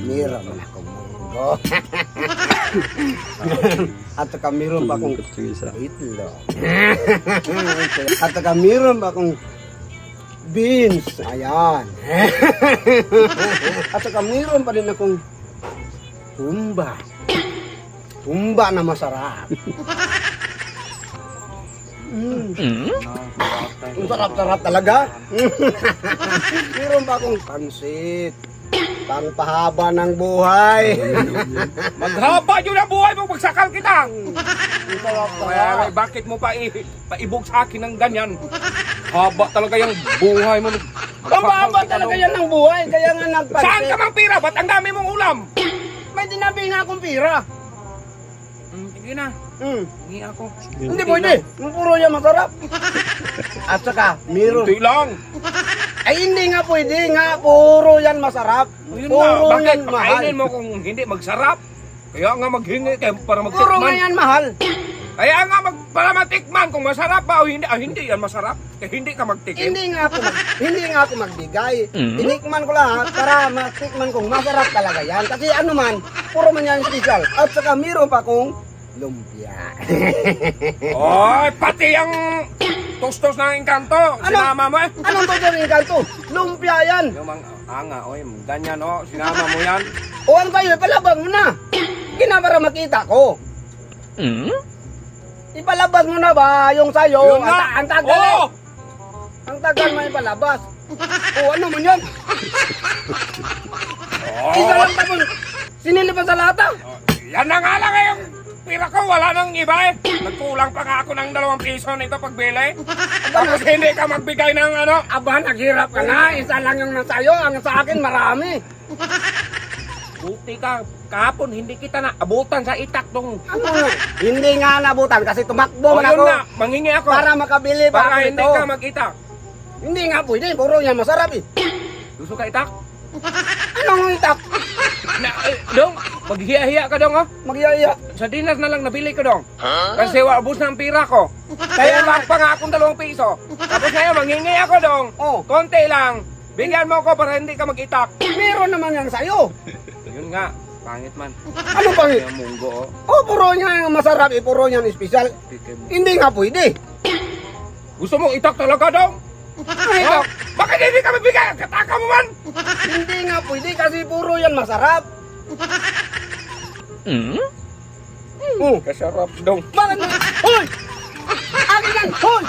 Meron na akong munggo. At saka meron pa akong itlog. At saka meron pa akong beans. Ayan. At saka meron pa rin akong humba. Humba na masarap. Ang sarap-sarap talaga. Meron pa akong pansit. Pangpahaba ng buhay. Maghaba yun ang buhay mo, magsakal kita. Ang sarap Kaya talaga. bakit mo paibog sa akin ng ganyan? Haba talaga yung buhay mo. Pambaba talaga yan ng buhay. Kaya nga nagpansit. Saan ka mang pira? Ba't ang dami mong ulam? May dinabi nga akong pira. Sige na, hingi ako. Hindi pwede. Yung puro yan masarap. At saka, meron. Hindi lang. Ay hindi nga pwede nga. Puro yan masarap. Yun Puro nga, bakit yan mahal. pakainin mo kung hindi magsarap? Kaya nga maghingi kayo para Puro nga magtikman. yan mahal. Kaya nga para matikman kung masarap ba o hindi. Hindi yan masarap. Kaya hindi ka magtikim. Hindi nga ako magbigay. Tinikman ko lahat para matikman kong masarap talaga yan. Kasi ano man, puro man yan special. At saka meron pa akong lumpia. Oy, pati ang tostos ng engkanto. Sinama mo eh. Anong ba yung kanto? Lumpia yan. Yung mga oy, ganyan oh. Sinama mo yan. O ang tayo, ipalabas mo na. Gina para makita ko. Ipalabas mo na ba yung sayo? Yun nga. Ang tagal eh. Oo. Ang tagal mo ipalabas. O ano man yan? Isa lang tapos sinilipan sa lata. Yan na nga lang eh, yung pira ko, wala nang iba eh. Nagkulang pa nga ako ng 2 piso nito pagbili. Tapos hindi ka magbigay ng ano. Aba, naghirap ka na. Isa lang yung nasayo. Ang sa akin marami. Buti ka, kahapon hindi kita na abutan sa itak dong. Ano nga? Hindi nga nabutan kasi tumakbo O man yun ako. na, mangingi ako. Para makabili pa Para ako hindi ito. ka mag-itak. Hindi nga pwede. Puro yan masarap eh. Gusto ka itak? Anong itak? Dong, maghiya-hiya ka dong oh. Magyaya. Sa dinas na lang nabili ko dong. Kasi ubos na ang pira ko. Kaya lang pa nga akong 2 piso. Tapos ngayon mangingi ako dong. Oh, Konti lang. Bigyan mo ko para hindi ka mag-itak. meron naman yan sa'yo. Yun nga, pangit man. Ano pangit? Yung munggo oh. Oh, puro yan masarap eh. Puro yan special. Hindi nga pwede. Gusto mo itak talaga dong? Ay, Oh, bakit hindi ka magbigay? Kataka mo man. hindi nga pwede kasi puro yan masarap. Oh, Kasarap dong. bakit mo? Hoy! Akin yan! Hoy!